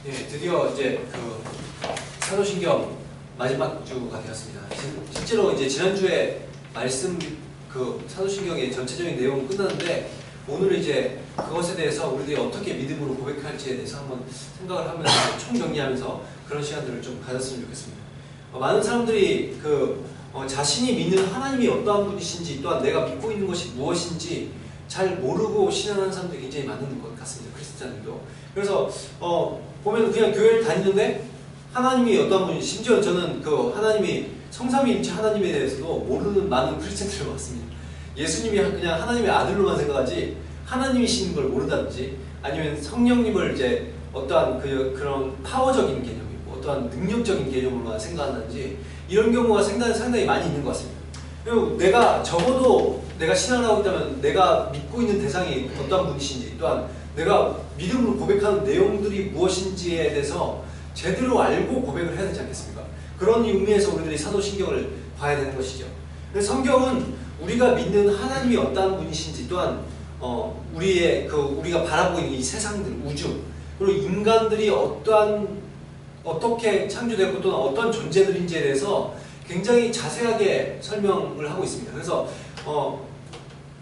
예, 드디어 이제 그 사도신경 마지막 주가 되었습니다. 실제로 이제 지난주에 말씀 그 사도신경의 전체적인 내용은 끝났는데 오늘 이제 그것에 대해서 우리들이 어떻게 믿음으로 고백할지에 대해서 한번 생각을 하면서 총정리하면서 그런 시간들을 좀 가졌으면 좋겠습니다. 많은 사람들이 자신이 믿는 하나님이 어떠한 분이신지 또한 내가 믿고 있는 것이 무엇인지 잘 모르고 신앙하는 사람들이 굉장히 많은 것 같습니다. 크리스찬들도. 그래서 보면 그냥 교회를 다니는데 하나님이 어떠한 분인지, 심지어 저는 그 하나님이 성삼위일체 하나님에 대해서도 모르는 많은 크리스찬들을 봤습니다. 예수님이 그냥 하나님의 아들로만 생각하지 하나님이신 걸 모른다든지 아니면 성령님을 이제 어떠한 그런 파워적인 개념이고 어떠한 능력적인 개념으로만 생각한다든지 이런 경우가 상당히 많이 있는 것 같습니다. 그리고 적어도 내가 신앙을 하고 있다면 내가 믿고 있는 대상이 어떠한 분이신지 또한 내가 믿음으로 고백하는 내용들이 무엇인지에 대해서 제대로 알고 고백을 해야 되지 않겠습니까? 그런 의미에서 우리들이 사도신경을 봐야 되는 것이죠. 성경은 우리가 믿는 하나님이 어떠한 분이신지 또한 우리가 바라보고 있는 이 세상들, 우주 그리고 인간들이 어떻게 창조되었고 또는 어떤 존재들인지에 대해서 굉장히 자세하게 설명을 하고 있습니다. 그래서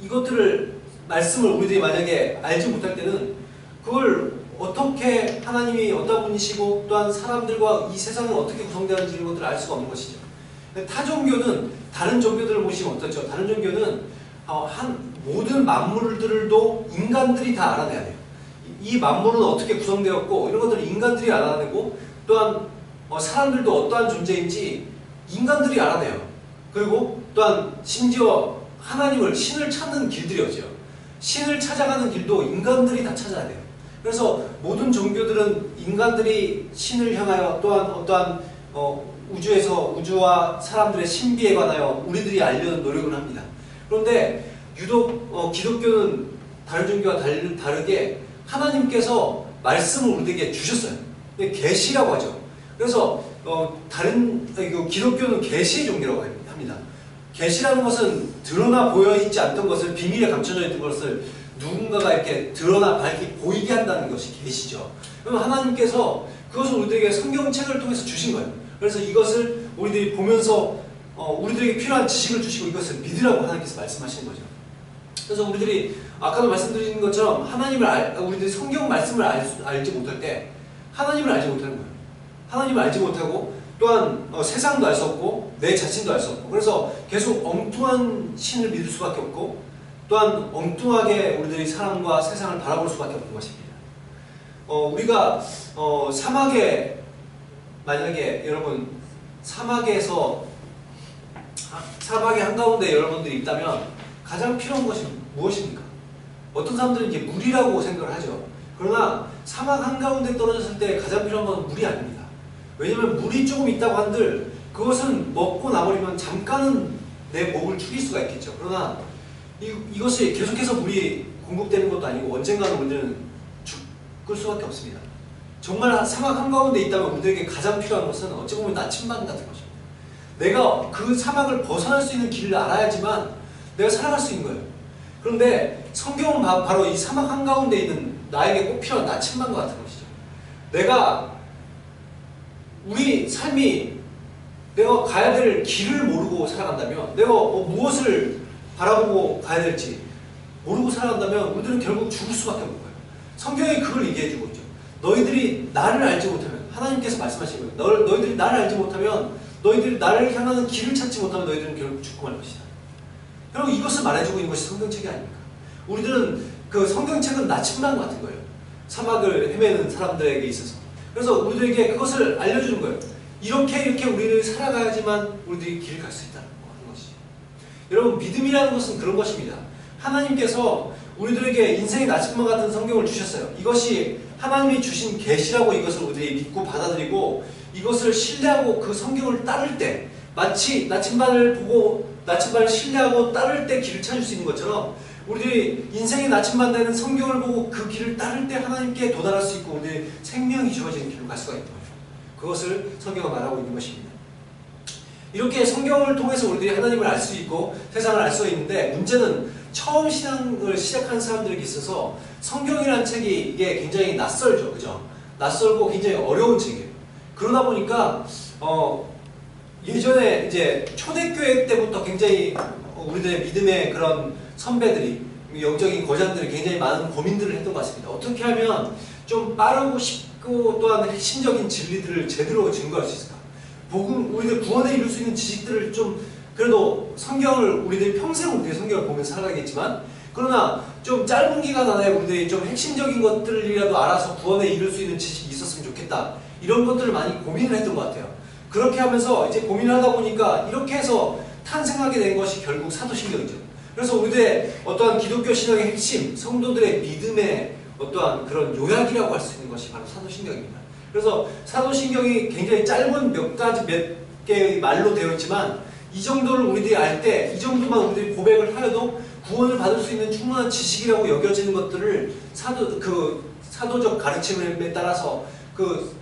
이것들을 말씀을 우리들이 만약에 알지 못할 때는 그걸 어떻게 하나님이 어떤 분이시고 또한 사람들과 이 세상은 어떻게 구성되었는지 이런 것들을 알 수가 없는 것이죠. 타 종교는 다른 종교들을 보시면 어떻죠? 다른 종교는 모든 만물들도 인간들이 다 알아내야 돼요. 이 만물은 어떻게 구성되었고 이런 것들을 인간들이 알아내고 또한 사람들도 어떠한 존재인지 인간들이 알아내요. 그리고 또한 심지어 신을 찾는 길들이었죠. 신을 찾아가는 길도 인간들이 다 찾아야 돼요. 그래서 모든 종교들은 인간들이 신을 향하여 또한 어떠한 우주와 사람들의 신비에 관하여 우리들이 알려는 노력을 합니다. 그런데 유독 기독교는 다른 종교와 다르게 하나님께서 말씀을 우리에게 주셨어요. 계시라고 하죠. 그래서 기독교는 계시의 종교라고 합니다. 계시라는 것은 드러나 보여있지 않던 것을 비밀에 감춰져 있는 것을 누군가가 이렇게 드러나 밝게 보이게 한다는 것이 계시죠. 그럼 하나님께서 그것을 우리들에게 성경책을 통해서 주신 거예요. 그래서 이것을 우리들이 보면서 우리들에게 필요한 지식을 주시고 이것을 믿으라고 하나님께서 말씀하시는 거죠. 그래서 우리들이 아까도 말씀드린 것처럼 우리들이 성경 말씀을 알지 못할 때 하나님을 알지 못하는 거예요. 하나님을 알지 못하고 또한 세상도 알 수 없고 내 자신도 알 수 없고 그래서 계속 엉뚱한 신을 믿을 수밖에 없고 또한 엉뚱하게 우리들이 사람과 세상을 바라볼 수밖에 없는 것입니다. 우리가 사막에 만약에 여러분 사막의 한가운데 여러분들이 있다면 가장 필요한 것이 무엇입니까? 어떤 사람들은 이제 물이라고 생각을 하죠. 그러나 사막 한가운데 떨어졌을 때 가장 필요한 것은 물이 아닙니다. 왜냐하면 물이 조금 있다고 한들 그것은 먹고 나버리면 잠깐은 내 목을 축일 수가 있겠죠. 그러나 이것이 계속해서 물이 공급되는 것도 아니고 언젠가는 우리는 죽을 수밖에 없습니다. 정말 사막 한가운데 있다면 우리에게 가장 필요한 것은 어찌 보면 나침반 같은 것입니다. 내가 그 사막을 벗어날 수 있는 길을 알아야지만 내가 살아갈 수 있는 거예요. 그런데 성경은 바로 이 사막 한가운데 있는 나에게 꼭 필요한 나침반과 같은 것이죠. 우리 삶이 내가 가야 될 길을 모르고 살아간다면 내가 무엇을 바라보고 가야 될지 모르고 살아간다면 우리들은 결국 죽을 수밖에 없는 거예요. 성경이 그걸 얘기해주고 있죠. 너희들이 나를 알지 못하면 하나님께서 말씀하신 거예요. 너희들이 나를 알지 못하면 너희들이 나를 향하는 길을 찾지 못하면 너희들은 결국 죽고 말 것이다. 결국 이것을 말해주고 있는 것이 성경책이 아닙니까? 우리들은 그 성경책은 나침반 같은 거예요. 사막을 헤매는 사람들에게 있어서. 그래서 우리들에게 그것을 알려주는 거예요. 이렇게 우리를 살아가야지만 우리들이 길을 갈 수 있다는 것이죠. 여러분 믿음이라는 것은 그런 것입니다. 하나님께서 우리들에게 인생의 나침반 같은 성경을 주셨어요. 이것이 하나님이 주신 계시라고 이것을 우리들이 믿고 받아들이고 이것을 신뢰하고 그 성경을 따를 때 마치 나침반을 신뢰하고 따를 때 길을 찾을 수 있는 것처럼 우리들이 인생의 나침반 되는 성경을 보고 그 길을 따를 때 하나님께 도달할 수 있고 우리의 생명이 주어지는 길로 갈 수가 있는 거예요. 그것을 성경은 말하고 있는 것입니다. 이렇게 성경을 통해서 우리들이 하나님을 알 수 있고 세상을 알 수 있는데 문제는 처음 신앙을 시작한 사람들에게 있어서 성경이라는 책이 이게 굉장히 낯설죠. 그죠? 낯설고 굉장히 어려운 책이에요. 그러다 보니까 예전에 이제 초대교회 때부터 굉장히 우리들의 믿음의 그런 선배들이, 영적인 거장들이 굉장히 많은 고민들을 했던 것 같습니다. 어떻게 하면 좀 빠르고 쉽고 또한 핵심적인 진리들을 제대로 증거할 수 있을까? 복음, 우리들 구원에 이룰 수 있는 지식들을 좀, 그래도 성경을 우리들이 평생 우리의 성경을 보면서 살아가겠지만, 그러나 좀 짧은 기간 안에 우리들이 좀 핵심적인 것들이라도 알아서 구원에 이룰 수 있는 지식이 있었으면 좋겠다. 이런 것들을 많이 고민을 했던 것 같아요. 그렇게 하면서 이제 고민을 하다 보니까 이렇게 해서 탄생하게 된 것이 결국 사도신경이죠. 그래서 우리들의 어떠한 기독교 신앙의 핵심, 성도들의 믿음의 어떠한 그런 요약이라고 할 수 있는 것이 바로 사도신경입니다. 그래서 사도신경이 굉장히 짧은 몇 개의 말로 되어 있지만, 이 정도를 우리들이 알 때, 이 정도만 우리들이 고백을 하여도 구원을 받을 수 있는 충분한 지식이라고 여겨지는 것들을 사도적 가르침에 따라서 그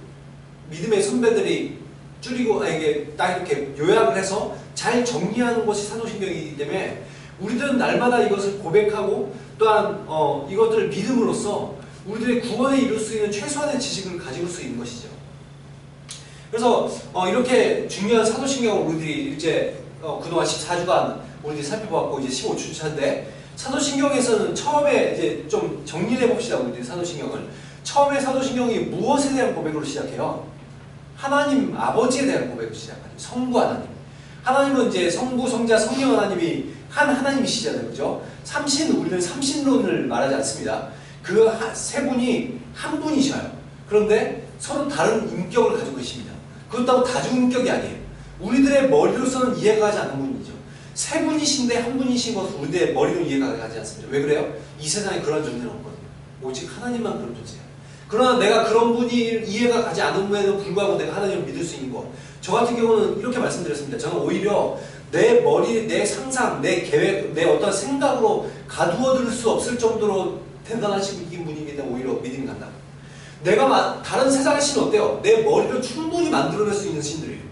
믿음의 선배들이 줄이고, 이게 딱 이렇게 요약을 해서 잘 정리하는 것이 사도신경이기 때문에 우리들은 날마다 이것을 고백하고 또한 이것들을 믿음으로써 우리들의 구원에 이룰 수 있는 최소한의 지식을 가지고 수 있는 것이죠. 그래서 이렇게 중요한 사도신경을 우리들이 이제 그동안 14주간 우리들이 살펴보았고 이제 15주차인데, 사도신경에서는 처음에 이제 좀 정리를 해봅시다. 우리들이 사도신경을 처음에 사도신경이 무엇에 대한 고백으로 시작해요? 하나님 아버지에 대한 고백으로 시작하죠. 성부 하나님. 하나님은 이제 성부, 성자, 성령 하나님이 한 하나님이시잖아요. 그죠? 우리는 삼신론을 말하지 않습니다. 그 세 분이 한 분이셔요. 그런데 서로 다른 인격을 가지고 계십니다. 그렇다고 다중인격이 아니에요. 우리들의 머리로서는 이해가 가지 않는 분이죠. 세 분이신데 한 분이신 것은 우리들의 머리로 이해가 가지 않습니다. 왜 그래요? 이 세상에 그런 존재는 없거든요. 오직 하나님만 그런 존재예요. 그러나 내가 그런 분이 이해가 가지 않음에도 불구하고 내가 하나님을 믿을 수 있는 것. 저 같은 경우는 이렇게 말씀드렸습니다. 저는 오히려 내 머리, 내 상상, 내 계획, 내 어떤 생각으로 가두어둘 수 없을 정도로 대단하신 분이기 때문에 오히려 믿음이 간다. 내가 다른 세상의 신은 어때요? 내 머리로 충분히 만들어낼 수 있는 신들이에요.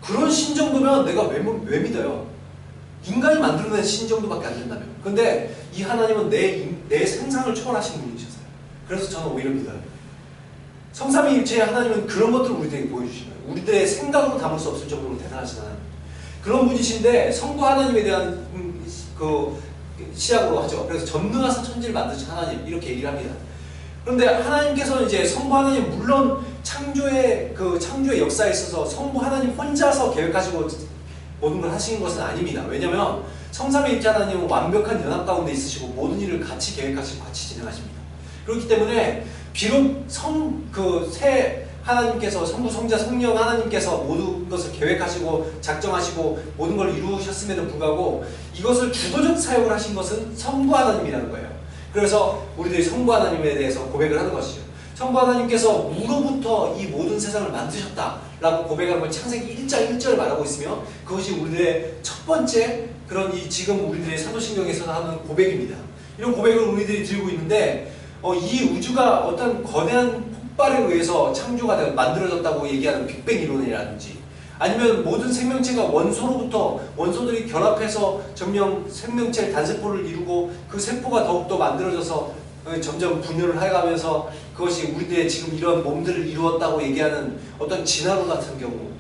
그런 신 정도면 내가 왜 믿어요? 인간이 만들어낸 신 정도밖에 안 된다며. 근데 이 하나님은 내 상상을 초월하신 분이셨어요. 그래서 저는 오히려 믿어요. 성삼위일체의 하나님은 그런 것들을 우리들에게 보여주시는 거예요. 우리들의 생각으로 담을 수 없을 정도로 대단하신 하나님. 그런 분이신데 성부 하나님에 대한 시작으로 하죠. 그래서 전능하사 천지를 만드신 하나님 이렇게 얘기를 합니다. 그런데 하나님께서는 이제 성부 하나님, 물론 창조의 역사에 있어서 성부 하나님 혼자서 계획하시고 모든 걸 하시는 것은 아닙니다. 왜냐하면 성삼위일체 하나님은 완벽한 연합 가운데 있으시고 모든 일을 같이 계획하시고 같이 진행하십니다. 그렇기 때문에 비록 세 하나님께서, 성부, 성자, 성령 하나님께서 모든 것을 계획하시고 작정하시고 모든 걸 이루셨음에도 불구하고 이것을 주도적 사역을 하신 것은 성부 하나님이라는 거예요. 그래서 우리들이 성부 하나님에 대해서 고백을 하는 것이죠. 성부 하나님께서 무로부터 이 모든 세상을 만드셨다라고 고백한 걸 창세기 1장 1절을 말하고 있으며, 그것이 우리들의 첫 번째 지금 우리들의 사도신경에서 하는 고백입니다. 이런 고백을 우리들이 들고 있는데, 이 우주가 어떤 거대한 폭발에 의해서 창조가 되고 만들어졌다고 얘기하는 빅뱅 이론이라든지, 아니면 모든 생명체가 원소들이 결합해서 점령 생명체 단세포를 이루고 그 세포가 더욱더 만들어져서 점점 분열을 해가면서 그것이 우리들의 지금 이런 몸들을 이루었다고 얘기하는 어떤 진화론 같은 경우,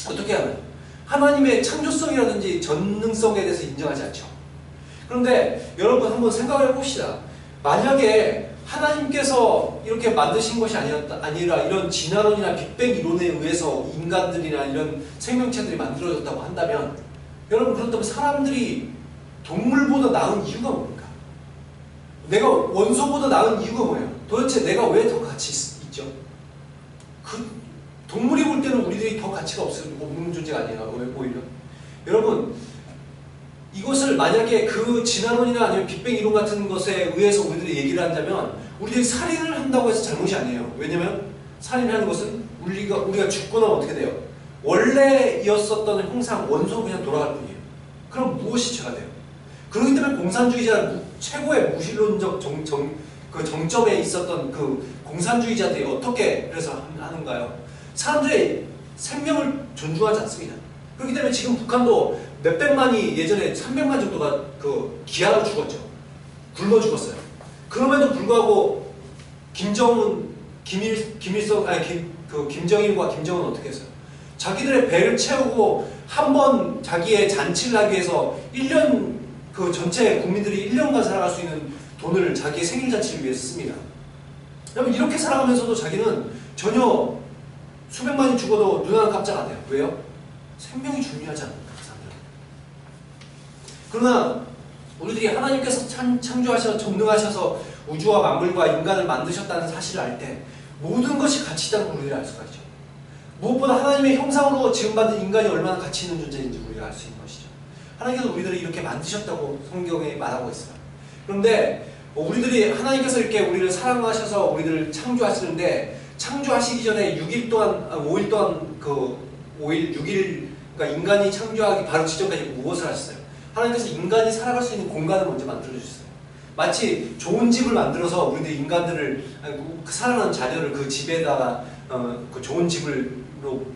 어떻게 하나요? 하나님의 창조성이라든지 전능성에 대해서 인정하지 않죠. 그런데 여러분 한번 생각을 해봅시다. 만약에 하나님께서 이렇게 만드신 것이 아니라 이런 진화론이나 빅뱅 이론에 의해서 인간들이나 이런 생명체들이 만들어졌다고 한다면, 여러분 그렇다면 사람들이 동물보다 나은 이유가 뭡니까? 내가 원소보다 나은 이유가 뭐예요? 도대체 내가 왜 더 가치 있죠? 동물이 볼 때는 우리들이 더 가치가 없는 존재가 아니에요. 오히려 여러분, 이것을 만약에 그 진화론이나 아니면 빅뱅 이론 같은 것에 의해서 우리들이 얘기를 한다면 우리들이 살인을 한다고 해서 잘못이 아니에요. 왜냐면 살인하는 것은 우리가 죽고 나면 어떻게 돼요? 원래 이었었던 형상, 원소로 그냥 돌아갈 뿐이에요. 그럼 무엇이 죄가 돼요? 그렇기 때문에 공산주의자, 최고의 무신론적 정점에 있었던 그 공산주의자들이 어떻게 그래서 하는가요? 사람들의 생명을 존중하지 않습니다. 그렇기 때문에 지금 북한도 몇백만이, 예전에 300만 정도가 기아로 죽었죠. 굶어 죽었어요. 그럼에도 불구하고 김정은 김정일과 김정은 어떻게 했어요? 자기들의 배를 채우고 한 번 자기의 잔치를 하기 위해서 1년 그 전체 국민들이 1년간 살아갈 수 있는 돈을 자기의 생일 잔치를 위해서 씁니다. 여러분 이렇게 살아가면서도 자기는 전혀 수백만이 죽어도 눈 하나 깜짝 안 해요. 왜요? 생명이 중요하지 않습니까? 그 사람들은. 그러나 우리들이 하나님께서 창조하셔서 전능하셔서 우주와 만물과 인간을 만드셨다는 사실을 알 때 모든 것이 가치 있다는 걸 우리가 알 수가 있죠. 무엇보다 하나님의 형상으로 지음받은 인간이 얼마나 가치 있는 존재인지 우리가 알 수 있는 것이죠. 하나님께서 우리들을 이렇게 만드셨다고 성경에 말하고 있어요. 그런데 우리들이 하나님께서 이렇게 우리를 사랑하셔서 우리들을 창조하시는데 창조하시기 전에 6일 동안 5일 동안 6일 그러니까 인간이 창조하기 바로 직전까지 무엇을 하셨어요? 하나님께서 인간이 살아갈 수 있는 공간을 먼저 만들어 주셨어요. 마치 좋은 집을 만들어서 우리들 인간들을 살아가는 자녀를 그 집에다가 그 좋은 집으로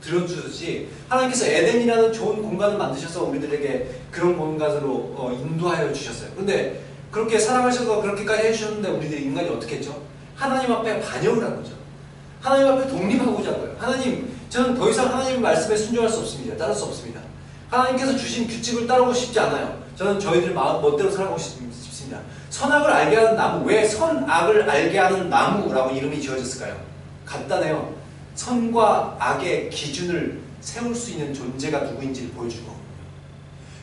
들여주듯이 하나님께서 에덴이라는 좋은 공간을 만드셔서 우리들에게 그런 공간으로 인도하여 주셨어요. 그런데 그렇게 사랑하셔서 그렇게까지 해주셨는데 우리들 인간이 어떻게 했죠? 하나님 앞에 반역을 한 거죠. 하나님 앞에 독립하고자 한 거예요. 하나님, 저는 더 이상 하나님 말씀에 순종할 수 없습니다. 따를 수 없습니다. 하나님께서 주신 규칙을 따르고 싶지 않아요. 저는 저희들 마음 멋대로 살아가고 싶습니다. 선악을 알게 하는 나무, 왜 선악을 알게 하는 나무라고 이름이 지어졌을까요? 간단해요. 선과 악의 기준을 세울 수 있는 존재가 누구인지를 보여주는 거거든요.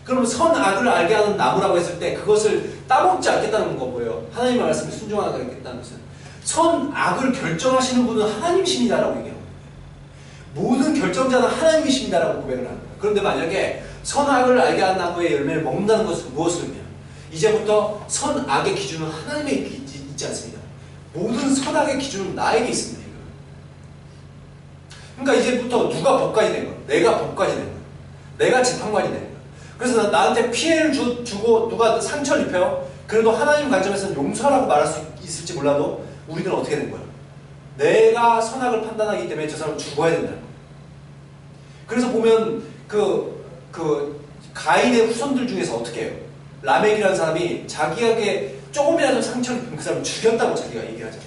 그럼 선악을 알게 하는 나무라고 했을 때 그것을 따먹지 않겠다는 거 뭐예요? 하나님의 말씀에 순종하겠다는 것은 선악을 결정하시는 분은 하나님이십니다라고 얘기해요. 모든 결정자는 하나님이십니다라고 고백을 하는 거예요. 그런데 만약에 선악을 알게 하는 나무의 열매를 먹는다는 것은 무엇을 의미해요? 이제부터 선악의 기준은 하나님에 있지 않습니다. 모든 선악의 기준은 나에게 있습니다. 그러니까 이제부터 누가 법관이 된 거예요? 내가 법관이 된 거예요. 내가 재판관이 된 거예요. 그래서 나한테 피해를 주고 누가 상처를 입혀요? 그래도 하나님 관점에서는 용서라고 말할 수 있을지 몰라도 우리들은 어떻게 된 거예요? 내가 선악을 판단하기 때문에 저 사람은 죽어야 된다는 거예요. 그래서 보면 가인의 후손들 중에서 어떻게 해요? 라멕이라는 사람이 자기에게 조금이라도 상처를 입힌 그 사람을 죽였다고 자기가 얘기하죠.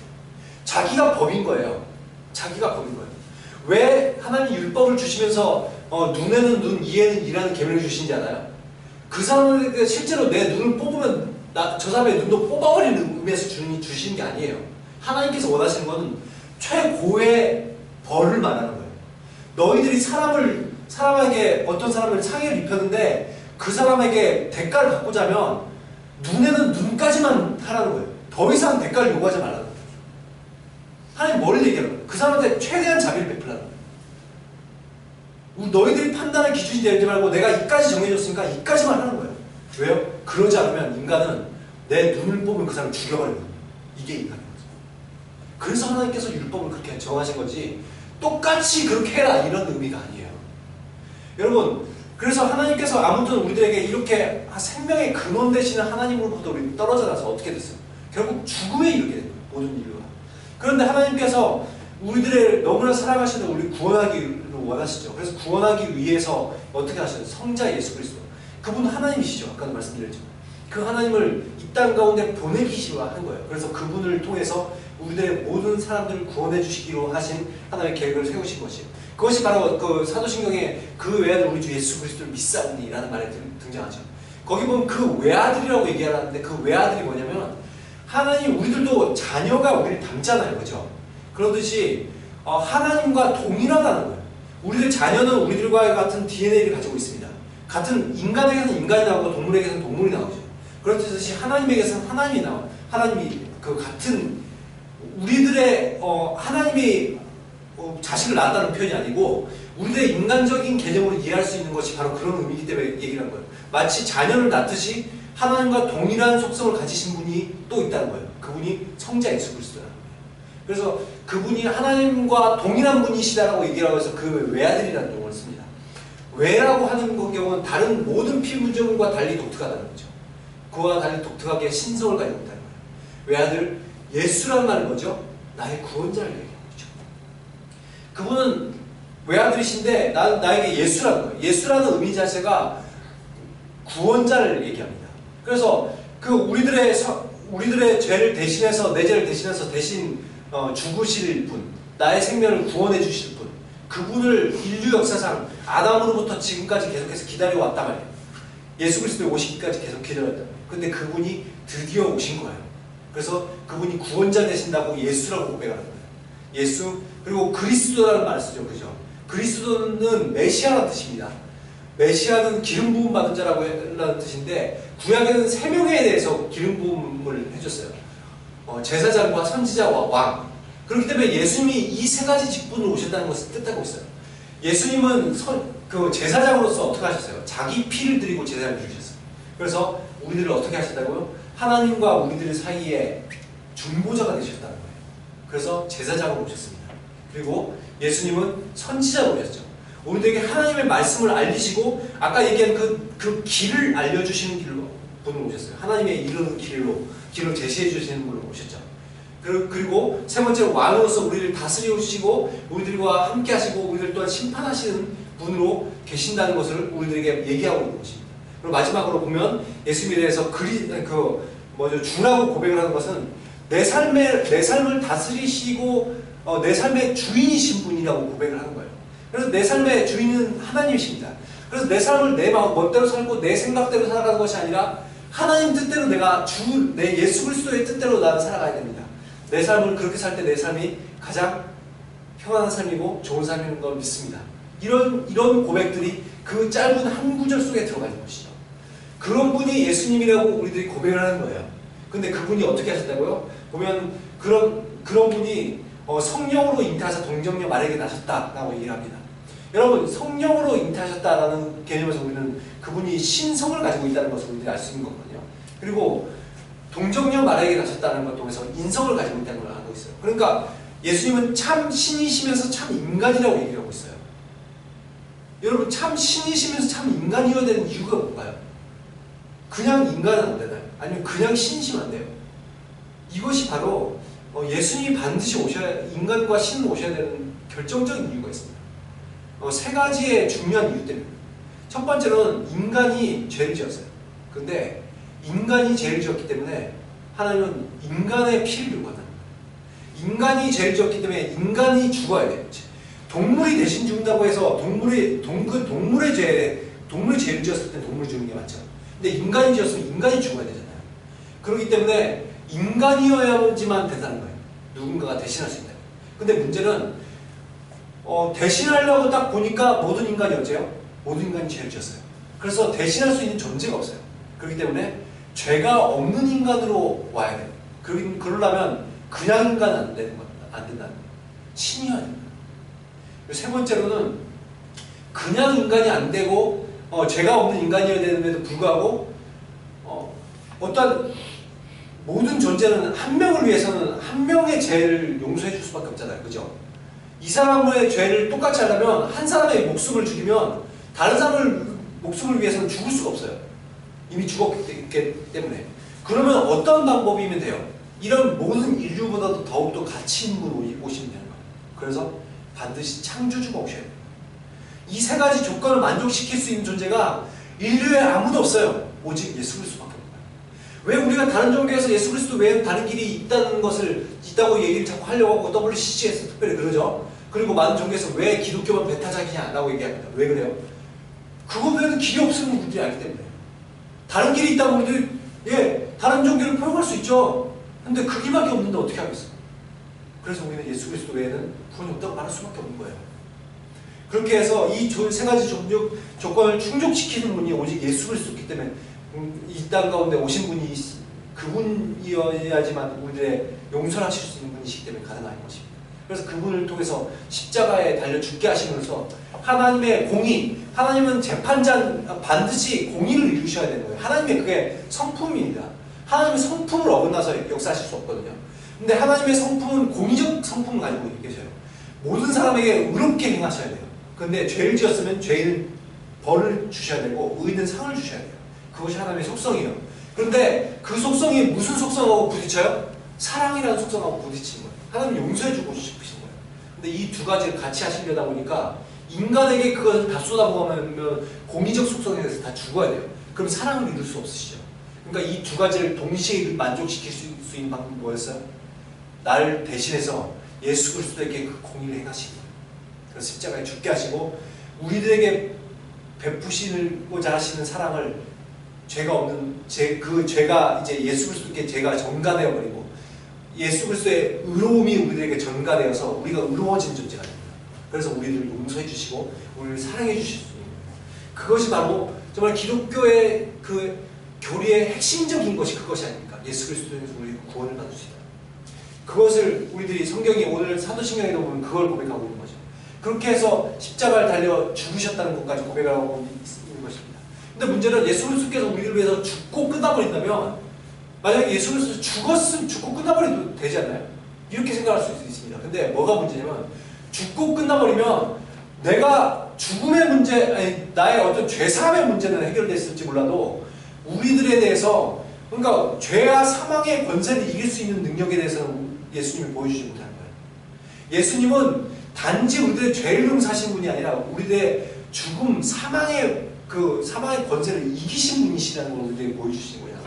자기가 법인 거예요. 자기가 법인 거예요. 왜 하나님이 율법을 주시면서 눈에는 눈, 이에는 이라는 계명을 주신지 알아요? 그 사람에게 실제로 내 눈을 뽑으면 저 사람의 눈도 뽑아버리는 의미에서 주시는 게 아니에요. 하나님께서 원하시는 것은 최고의 벌을 말하는 거예요. 너희들이 사람에게 어떤 사람을 상해를 입혔는데 그 사람에게 대가를 받고자 하면 눈에는 눈까지만 하라는 거예요. 더 이상 대가를 요구하지 말라는 거예요. 하나님 뭘 얘기하는 거예요? 그 사람한테 최대한 자비를 베풀라는 거예요. 너희들이 판단의 기준이 되지 말고 내가 이까지 정해줬으니까 이까지만 하는 거예요. 왜요? 그러지 않으면 인간은 내 눈을 뽑으면 그 사람을 죽여버리는 거예요. 이게 인간인 거죠. 그래서 하나님께서 율법을 그렇게 정하신 거지 똑같이 그렇게 해라 이런 의미가 아니에요. 여러분, 그래서 하나님께서 아무튼 우리들에게 이렇게 생명의 근원 되시는 하나님으로부터 우리 떨어져 나서 어떻게 됐어요? 결국 죽음에 이르게 된 거예요. 모든 인류가. 그런데 하나님께서 우리들을 너무나 사랑하시는 우리 구원하기를 원하시죠. 그래서 구원하기 위해서 어떻게 하셨어요? 성자 예수 그리스도. 그분 하나님이시죠. 아까도 말씀드렸지만. 그 하나님을 이 땅 가운데 보내기시려 한 거예요. 그래서 그분을 통해서 우리들의 모든 사람들을 구원해 주시기로 하신 하나님의 계획을 세우신 것이에요. 그것이 바로 그 사도신경에 그 외아들 우리 주 예수 그리스도를 믿사오니라는 말에 등장하죠. 거기 보면 그 외아들이라고 얘기하는데 그 외아들이 뭐냐면 하나님 우리들도 자녀가 우리를 닮잖아요. 그죠? 그러듯이 하나님과 동일하다는 거예요. 우리들 자녀는 우리들과 같은 DNA를 가지고 있습니다. 같은 인간에게서는 인간이 나오고 동물에게서는 동물이 나오죠. 그렇듯이 하나님에게서는 하나님이 나와요. 하나님이 그 같은 우리들의 하나님이 자식을 낳았다는 표현이 아니고 우리들의 인간적인 개념으로 이해할 수 있는 것이 바로 그런 의미이기 때문에 얘기를 한 거예요. 마치 자녀를 낳듯이 하나님과 동일한 속성을 가지신 분이 또 있다는 거예요. 그분이 성자 예수 그리스도라는 거예요. 그래서 그분이 하나님과 동일한 분이시다라고 얘기하고 해서 그 외아들이라는 용어를 씁니다. 외라고 하는 경우는 다른 모든 피부종과 달리 독특하다는 거죠. 그와 달리 독특하게 신성을 가지고 있다는 거예요. 외아들, 예수라는 말은 뭐죠? 나의 구원자를 얘기하는 거죠. 그분은 외아들이신데 나에게 예수라는 거예요. 예수라는 의미 자체가 구원자를 얘기합니다. 그래서 그 우리들의 죄를 대신해서 내 죄를 대신해서 대신 죽으실 분, 나의 생명을 구원해 주실 분, 그분을 인류 역사상 아담으로부터 지금까지 계속해서 기다려왔단 말이에요. 예수 그리스도의 오시기까지 계속 기다렸단 말이에요. 근데 그분이 드디어 오신 거예요. 그래서 그분이 구원자 되신다고 예수라고 고백하는 거예요. 예수, 그리고 그리스도라는 말을 쓰죠. 그죠? 그리스도는 메시아라는 뜻입니다. 메시아는 기름 부음 받은 자라고 하는 뜻인데, 구약에는 세 명에 대해서 기름 부음을 해줬어요. 제사장과 선지자와 왕. 그렇기 때문에 예수님이 이 세 가지 직분으로 오셨다는 것을 뜻하고 있어요. 예수님은 제사장으로서 어떻게 하셨어요? 자기 피를 드리고 제사를 주셨어요. 그래서 우리들을 어떻게 하셨다고요? 하나님과 우리들 사이에 중보자가 되셨다는 거예요. 그래서 제사장으로 오셨습니다. 그리고 예수님은 선지자로 오셨죠. 우리들에게 하나님의 말씀을 알리시고, 아까 얘기한 그 길을 알려주시는 길로 분으로 오셨어요. 하나님의 이르는 길을 제시해 주시는 분으로 오셨죠. 그리고 세 번째로 왕으로서 우리를 다스려 주시고, 우리들과 함께 하시고, 우리들 또한 심판하시는 분으로 계신다는 것을 우리들에게 얘기하고 있는 것입니다. 그리고 마지막으로 보면 예수님에 대해서 주라고 고백을 하는 것은 내 삶을 다스리시고 내 삶의 주인이신 분이라고 고백을 하는 거예요. 그래서 내 삶의 주인은 하나님이십니다. 그래서 내 삶을 내 멋대로 살고 내 생각대로 살아가는 것이 아니라 하나님 뜻대로 내 예수 그리스도의 뜻대로 나는 살아가야 됩니다. 내 삶을 그렇게 살 때 내 삶이 가장 평안한 삶이고 좋은 삶인 걸 믿습니다. 이런 고백들이 그 짧은 한 구절 속에 들어가 있는 것이죠. 그런 분이 예수님이라고 우리들이 고백을 하는 거예요. 근데 그분이 어떻게 하셨다고요? 보면 그런 분이 성령으로 잉태하사 동정녀 마리아에게 나셨다라고 얘기를 합니다. 여러분, 성령으로 잉태하셨다라는 개념에서 우리는 그분이 신성을 가지고 있다는 것을 우리들이 알 수 있는 거거든요. 그리고 동정녀 마리아에게 나셨다는 것 통해서 인성을 가지고 있다는 걸 알고 있어요. 그러니까 예수님은 참 신이시면서 참 인간이라고 얘기를 하고 있어요. 여러분, 참 신이시면서 참 인간이어야 되는 이유가 뭔가요? 그냥 인간은 안 되나요? 아니면 그냥 신이시면 안 돼요? 이것이 바로 예수님이 반드시 인간과 신은 오셔야 되는 결정적인 이유가 있습니다. 세 가지의 중요한 이유 때문입니다. 첫 번째로는 인간이 죄를 지었어요. 근데 인간이 죄를 지었기 때문에 하나님은 인간의 피를 요구한다는 거예요. 인간이 죄를 지었기 때문에 인간이 죽어야 돼요. 동물이 대신 죽는다고 해서 동물의 죄를 지었을 때 동물이 죽는 게 맞죠. 근데 인간이 지었으면 인간이 죽어야 되잖아요. 그렇기 때문에 인간이어야지만 된다는 거예요. 누군가가 대신할 수 있다. 근데 문제는 대신하려고 딱 보니까 모든 인간이 어째요? 모든 인간이 죄를 지었어요. 그래서 대신할 수 있는 존재가 없어요. 그렇기 때문에 죄가 없는 인간으로 와야 돼요. 그러려면 그냥 인간은 안 된다는 거예요. 신이어야 됩니다. 세 번째로는 그냥 인간이 안 되고 죄가 없는 인간이어야 되는데도 불구하고 어떤 모든 존재는 한 명을 위해서는 한 명의 죄를 용서해 줄 수밖에 없잖아요. 그죠? 이 사람의 죄를 똑같이 하려면 한 사람의 목숨을 죽이면 다른 사람의 목숨을 위해서는 죽을 수가 없어요. 이미 죽었기 때문에. 그러면 어떤 방법이면 돼요? 이런 모든 인류보다도 더욱더 가치 있는 분이 오시면 되는 거예요. 그래서 반드시 창조주가 오셔야 돼요. 이 세 가지 조건을 만족시킬 수 있는 존재가 인류에 아무도 없어요. 오직 예수 그리스도밖에 없는 거예요. 왜 우리가 다른 종교에서 예수 그리스도 외에는 다른 길이 있다고 얘기를 자꾸 하려고 하고 WCC에서 특별히 그러죠. 그리고 많은 종교에서 왜 기독교만 배타적이냐라고 얘기합니다. 왜 그래요? 그거 외에는 길이 없으면 우리들이 알기 때문에. 다른 길이 있다고 우리들이 다른 종교를 포용할 수 있죠. 근데 그 길밖에 없는데 어떻게 하겠어? 그래서 우리는 예수 그리스도 외에는 구원이 없다고 말할 수밖에 없는 거예요. 그렇게 해서 이 세 가지 조건을 충족시키는 분이 오직 예수 그리스도이기 때문에 이 땅 가운데 오신 분이 그분이어야지만 우리들의 용서를 하실 수 있는 분이시기 때문에 가능한 것입니다. 그래서 그분을 통해서 십자가에 달려 죽게 하시면서 하나님의 공의, 하나님은 재판장 반드시 공의를 이루셔야 되는 거예요. 하나님의 그게 성품입니다. 하나님의 성품을 어긋나서 역사하실 수 없거든요. 근데 하나님의 성품은 공의적 성품을 가지고 계셔요. 모든 사람에게 의롭게 행하셔야 돼요. 근데 죄를 지었으면 죄인은 벌을 주셔야 되고 의인은 상을 주셔야 돼요. 그것이 하나님의 속성이에요. 그런데 그 속성이 무슨 속성하고 부딪혀요? 사랑이라는 속성하고 부딪히는 거예요. 하나님 용서해주고 싶으신 거예요. 근데 이 두 가지를 같이 하시려다 보니까 인간에게 그것을 다 쏟아부으면 공의적 속성에 대해서 다 죽어야 돼요. 그럼 사랑을 이룰 수 없으시죠. 그러니까 이 두 가지를 동시에 만족시킬 수 있는 방법이 뭐였어요? 나를 대신해서 예수 그리스도에게 그 공의를 행하시고 그 십자가에 죽게 하시고 우리들에게 베푸시고자 하시는 사랑을 죄가 없는 그 죄가 이제 예수 그리스도께 죄가 전가되어 버리고 예수 그리스도의 의로움이 우리들에게 전가되어서 우리가 의로워진 존재가 됩니다. 그래서 우리를 용서해 주시고 우리를 사랑해 주실 수 있는 거예요. 그것이 바로 정말 기독교의 그 교리의 핵심적인 것이 그것이 아닙니까? 예수 그리스도를 통해서 우리 구원을 받을 수 있다. 그것을 우리들이 성경이 오늘 사도신경에도 보면 그걸 고백하고 있는 거죠. 그렇게 해서 십자가를 달려 죽으셨다는 것까지 고백하고 있는 것입니다. 근데 문제는 예수 그리스도께서 우리를 위해서 죽고 끝나버린다면 만약에 예수 그리스도 죽었으면 죽고 끝나버려도 되지 않나요? 이렇게 생각할 수 있습니다. 근데 뭐가 문제냐면 죽고 끝나버리면 내가 죽음의 문제, 아니 나의 어떤 죄사함의 문제는 해결됐을지 몰라도 우리들에 대해서 그러니까 죄와 사망의 권세를 이길 수 있는 능력에 대해서는 예수님이 보여주지 못하는 거예요. 예수님은 단지 우리들의 죄를 용서하신 분이 아니라 우리들의 죽음, 사망의 권세를 이기신 분이시라는 걸 우리에게 보여주신 거예요.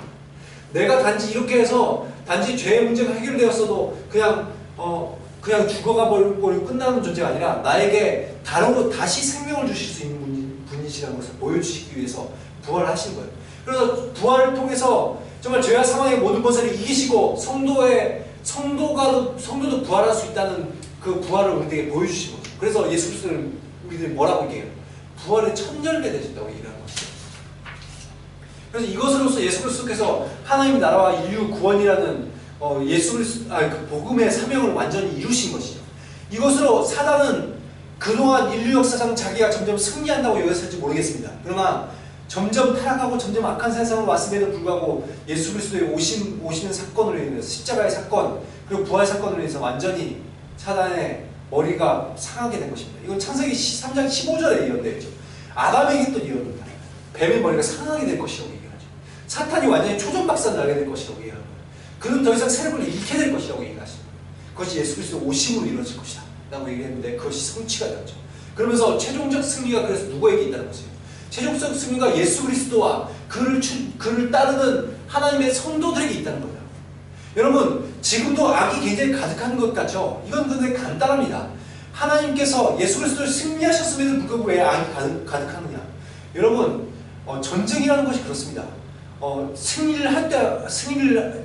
내가 단지 이렇게 해서 단지 죄의 문제가 해결되었어도 그냥 죽어가 버리고 끝나는 존재가 아니라 나에게 다시 생명을 주실 수 있는 분이시라는 것을 보여주시기 위해서 부활을 하신 거예요. 그래서 부활을 통해서 정말 죄와 사망의 모든 것을 이기시고 성도도 부활할 수 있다는 그 부활을 우리에게 보여주신 거죠. 그래서 예수 그리스도는 우리들이 뭐라고 얘기해요? 부활의 첫 열매 되셨다고 얘기하는 것이죠. 그래서 이것으로서 예수 그리스도께서 하나님 나라와 인류 구원이라는 그 복음의 사명을 완전히 이루신 것이죠. 이것으로 사단은 그동안 인류 역사상 자기가 점점 승리한다고 여겼을지 모르겠습니다. 그러나 점점 타락하고 점점 악한 세상으로 왔음에도 불구하고 예수 그리스도의 오시는 사건으로 인해서 십자가의 사건 그리고 부활 사건으로 인해서 완전히 사단의 머리가 상하게 된 것입니다. 이건 창세기 3장 15절에 예언되어 있죠. 아담에게 했던 예언입니다. 뱀의 머리가 상하게 될 것이라고 얘기하죠. 사탄이 완전히 초전박살 나게 될 것이라고 얘기하는 거예요. 그는 더 이상 세력을 잃게 될 것이라고 얘기하시는 거예요. 그것이 예수 그리스도 오심으로 이루어질 것이다 라고 얘기했는데 그것이 성취가 되었죠. 그러면서 최종적 승리가 그래서 누구에게 있다는 것이에요. 최종적 승리가 예수 그리스도와 그를 따르는 하나님의 성도들에게 있다는 거예요. 여러분 지금도 악이 굉장히 가득한 것 같죠? 이건 근데 간단합니다. 하나님께서 예수 그리스도를 승리하셨음에도 불구하고 왜 악이 가득하느냐? 여러분 전쟁이라는 것이 그렇습니다. 승리를 할 때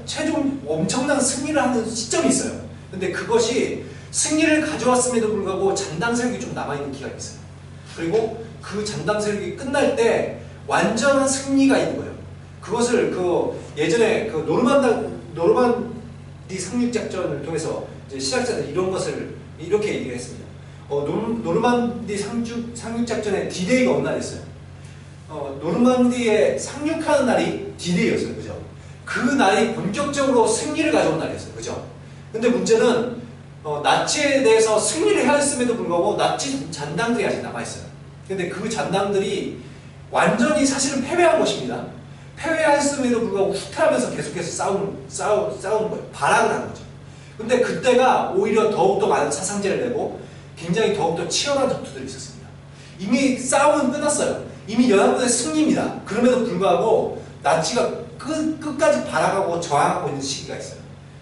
최종 엄청난 승리를 하는 시점이 있어요. 근데 그것이 승리를 가져왔음에도 불구하고 잔당 세력이 좀 남아있는 기간이 있어요. 그리고 그 잔당 세력이 끝날 때 완전한 승리가 있는 거예요. 그것을 예전에 노르만디 상륙작전을 통해서 이제 시작자들 이런 것을 이렇게 얘기를 했습니다. 노르만디 상륙작전에 디데이가 어느 날 있어요. 노르만디에 상륙하는 날이 디데이였어요. 그죠? 그 날이 본격적으로 승리를 가져온 날이었어요. 그죠? 근데 문제는 나치에 대해서 승리를 했음에도 불구하고 나치 잔당들이 아직 남아있어요. 근데 그 잔당들이 완전히 사실은 패배한 것입니다. 패배했음에도 불구하고 후퇴하면서 계속해서 싸우는 거예요. 발악을 하는 거죠. 근데 그때가 오히려 더욱더 많은 사상자를 내고 굉장히 더욱더 치열한 전투들이 있었습니다. 이미 싸움은 끝났어요. 이미 연합군의 승리입니다. 그럼에도 불구하고 나치가 끝까지 발악하고 저항하고 있는 시기가 있어요.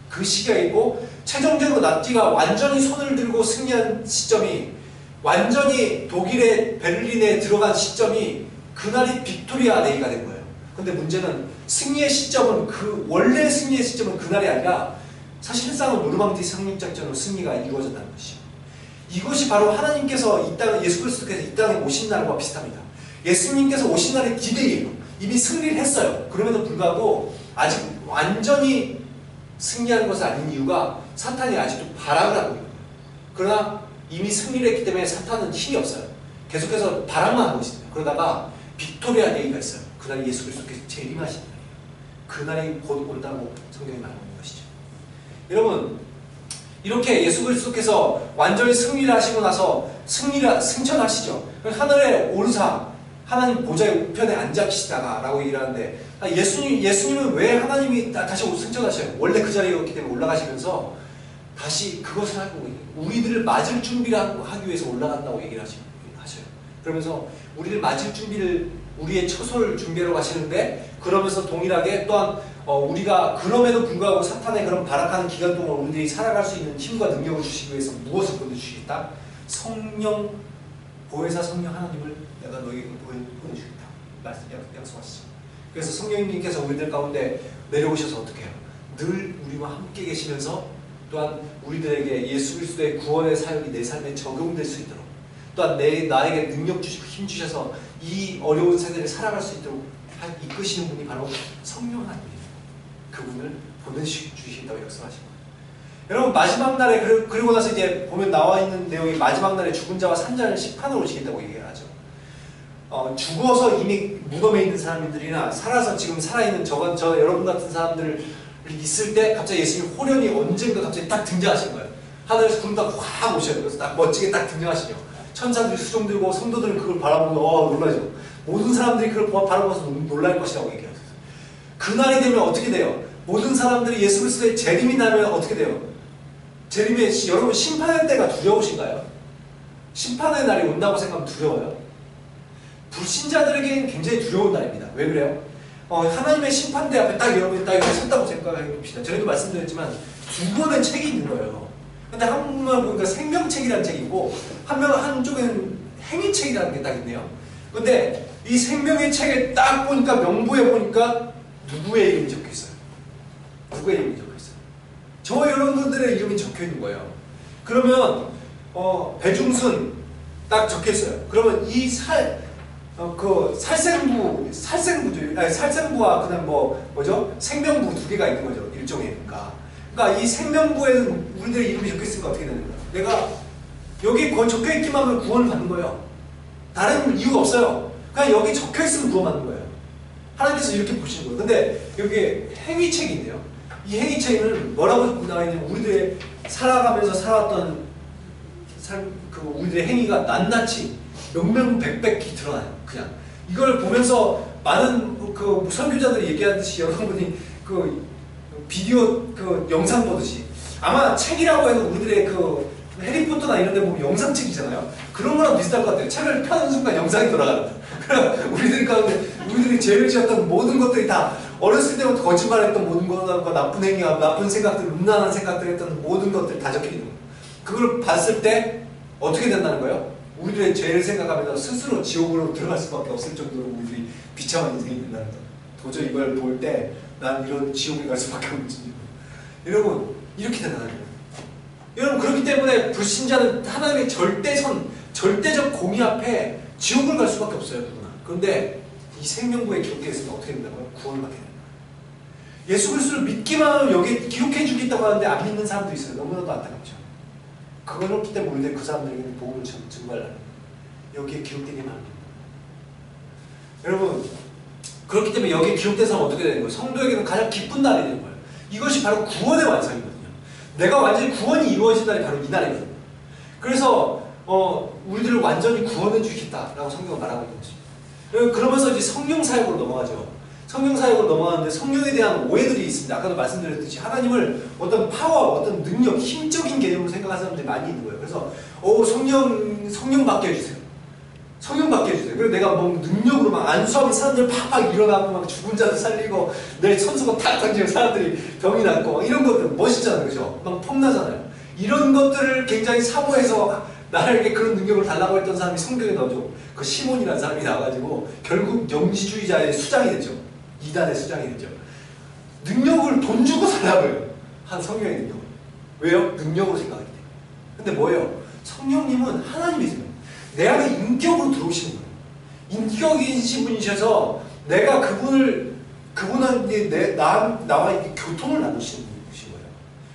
그 시기가 있고 최종적으로 나치가 완전히 손을 들고 승리한 시점이 완전히 독일의 베를린에 들어간 시점이 그날이 빅토리아 데이가 된 거예요. 근데 문제는 승리의 시점은 원래 승리의 시점은 그날이 아니라 사실상은 노르망디 상륙작전으로 승리가 이루어졌다는 것이죠. 이것이 바로 하나님께서 예수 그리스도께서 이 땅에 오신 날과 비슷합니다. 예수님께서 오신 날이 디데이예요. 이미 승리를 했어요. 그럼에도 불구하고 아직 완전히 승리하는 것은 아닌 이유가 사탄이 아직도 발악을 하고 있는 거예요. 그러나 이미 승리를 했기 때문에 사탄은 힘이 없어요. 계속해서 발악만 하고 있습니다. 그러다가 빅토리아 데이가 있어요. 그날이 예수 그리스도께서 재림하시는 날이에요. 그날이 곧 온다고 성경이 말하고 있는 것이죠. 여러분 이렇게 예수 그리스도께서 완전히 승리를 하시고 나서 승천하시죠. 하늘에 오르사 하나님 보좌의 우편에 앉아 계시다가 라고 얘기를 하는데 예수님은 왜 하나님이 다시 승천하셔요? 원래 그 자리였기 때문에 올라가시면서 다시 그것을 하고 우리들을 맞을 준비를 하기 위해서 올라간다고 얘기를 하셔요. 그러면서 우리를 맞을 준비를 우리의 처소를 준비하러 가시는데 그러면서 동일하게 또한 우리가 그럼에도 불구하고 사탄의 그런 발악하는 기간 동안 우리들이 살아갈 수 있는 힘과 능력을 주시기 위해서 무엇을 보내주시겠다? 성령, 보혜사 성령 하나님을 내가 너에게 보내주겠다. 약속하시죠. 그래서 성령님께서 우리들 가운데 내려오셔서 어떻게 해요? 늘 우리와 함께 계시면서 또한 우리들에게 예수 그리스도의 구원의 사역이 내 삶에 적용될 수 있도록 또한 나에게 능력 주시고 힘 주셔서 이 어려운 세대를 살아갈 수 있도록 이끄시는 분이 바로 성령 하나님입니다. 그분을 보내주시겠다고 약속하신 거예요. 여러분 마지막 날에 그리고 나서 이제 보면 나와 있는 내용이 마지막 날에 죽은 자와 산 자를 심판으로 오시겠다고 얘기를 하죠. 죽어서 이미 무덤에 있는 사람들이나 살아서 지금 살아있는 저 여러분 같은 사람들 있을 때 갑자기 예수님이 호련히 언젠가 갑자기 딱 등장하신 거예요. 하늘에서 구름 딱 확 오셔요. 그래서 딱 멋지게 딱 등장하시죠. 천사들이 수종 들고 성도들은 그걸 바라보고 놀라죠. 모든 사람들이 그걸 바라보면서 놀랄 것이라고 얘기해요. 그날이 되면 어떻게 돼요? 모든 사람들이 예수 그리스도의 재림이 나면 어떻게 돼요? 재림에 여러분 심판의 때가 두려우신가요? 심판의 날이 온다고 생각하면 두려워요? 불신자들에게는 굉장히 두려운 날입니다. 왜 그래요? 하나님의 심판대 앞에 딱 여러분이 딱 이렇게 섰다고 생각해 봅시다. 전에도 말씀드렸지만 두 권의 책이 있는 거예요. 근데 한 분만 보니까 생명책이라는 책이 있고 한쪽에는 행위책이라는 게 딱 있네요. 근데 이 생명의 책에 딱 보니까 명부에 보니까 누구의 이름이 적혀 있어요. 누구의 이름이 적혀 있어요. 저 여러분들의 이름이 적혀 있는 거예요. 그러면 배중순 딱 적혀 있어요. 그러면 이 살생부와 그다음 뭐죠? 생명부 두 개가 있는 거죠. 일종의 그러니까 이 생명부에는 우리들의 이름이 적혀 있으니까 어떻게 되는 거야? 내가 여기 적혀 있기만 하면 구원을 받는 거예요. 다른 이유가 없어요. 그냥 여기 적혀 있으면 구원받는 거예요. 하나님께서 이렇게 보시는 거예요. 근데 여기 행위책이 있네요. 이 행위책에는 뭐라고 나와 있냐면 우리들의 살아가면서 살아왔던 우리들의 행위가 낱낱이 명명백백히 드러나요. 그냥 이걸 보면서 많은 선교자들이 얘기하듯이 여러분이 비디오 영상 보듯이 아마 책이라고 해도 우리들의 해리포터나 이런 데 보면 영상책이잖아요. 그런 거랑 비슷할 것 같아요. 책을 펴는 순간 영상이 돌아간다. 그럼 우리들이 죄를 지었던 모든 것들이 다 어렸을 때부터 거짓말했던 모든 것과 나쁜 행위와 나쁜 생각들, 음란한 생각들 했던 모든 것들이 다 적혀 있는 거예요. 그걸 봤을 때 어떻게 된다는 거예요? 우리들의 죄를 생각하면서 스스로 지옥으로 들어갈 수밖에 없을 정도로 우리들이 비참한 인생이 된다는 거예요. 도저히 이걸 볼 때 난 이런 지옥에 갈 수밖에 없지. 여러분 이렇게 된다는 거예요. 여러분 그렇기 때문에 불신자는 하나님의 절대적 공의 앞에 지옥을 갈 수밖에 없어요. 누구나. 그런데 이 생명부에 기록되어 있으면 어떻게 된다고요? 구원을 받게 되는 거예요. 예수 그리스도를 믿기만 하면 여기에 기록해 주겠다고 하는데 안 믿는 사람도 있어요. 너무나도 안타깝죠. 그렇기 때문에 우리들 그 사람들에게는 복음을 증거하려는 여기에 기록되기만 합니다. 여러분 그렇기 때문에 여기에 기록된 사람은 어떻게 되는 거예요? 성도에게는 가장 기쁜 날이 되는 거예요. 이것이 바로 구원의 완성이거든요. 내가 완전히 구원이 이루어진 날이 바로 이 날이거든요. 그래서 우리들을 완전히 구원해 주시겠다라고 성경은 말하고 있는 거죠. 그러면서 이제 성령 사역으로 넘어가죠. 성령 사역으로 넘어가는데 성령에 대한 오해들이 있습니다. 아까도 말씀드렸듯이 하나님을 어떤 파워, 어떤 능력, 힘적인 개념으로 생각하는 사람들이 많이 있는 거예요. 그래서 성령 받게 해주세요. 성령 받게 해주세요. 그리고 내가 뭐 능력으로 막 안수하면 사람들 팍팍 일어나고 막 죽은 자들 살리고 내 천수가 탁 던지면 사람들이 병이 낫고 막 이런 것들 멋있잖아요. 그죠? 막 폼나잖아요. 이런 것들을 굉장히 사모해서 나에게 그런 능력을 달라고 했던 사람이 성경에 나오죠. 그 시몬이라는 사람이 나와가지고 결국 영지주의자의 수장이 되죠. 이단의 수장이 되죠. 능력을 돈 주고 살라고요. 한 성령의 능력을. 왜요? 능력으로 생각하기 때문에. 근데 뭐예요? 성령님은 하나님이세요. 내 안에 인격으로 들어오시는 거예요. 인격이신 분이셔서 내가 그분한테 나와 이렇게 교통을 나누시는 분이신 거예요.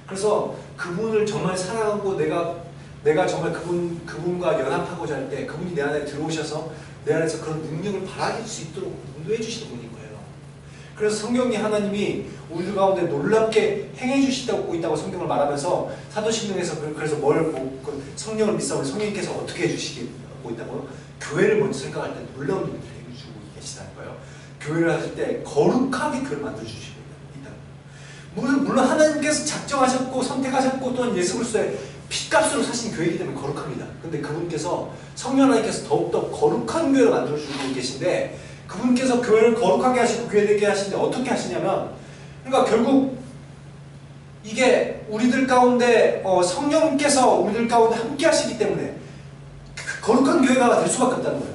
그래서 그분을 정말 사랑하고 내가 정말 그분과 연합하고자 할 때 그분이 내 안에 들어오셔서 내 안에서 그런 능력을 발휘할 수 있도록 인도해 주시는 분인 거예요. 그래서 성경이 하나님이 우리들 가운데 놀랍게 행해 주시고 있다고 성경을 말하면서 사도신경에서 그래서 성령을 믿사오니 성령님께서 어떻게 해주시고 있다고요? 교회를 먼저 생각할 때 놀라운 일을 해주시고 계시다는 거예요. 교회를 하실 때 거룩하게 교회를 만들어주시고 있다는 거예요. 물론 하나님께서 작정하셨고 선택하셨고 또한 예수 그리스도의 핏값으로 사신 교회이기 때문에 거룩합니다. 근데 그분께서 성령 하나님께서 더욱더 거룩한 교회를 만들어주고 계신데 그분께서 교회를 거룩하게 하시고 교회되게 하시는데 어떻게 하시냐면, 그러니까 결국 이게 우리들 가운데 성령께서 우리들 가운데 함께 하시기 때문에 거룩한 교회가 될 수밖에 없다는 거예요.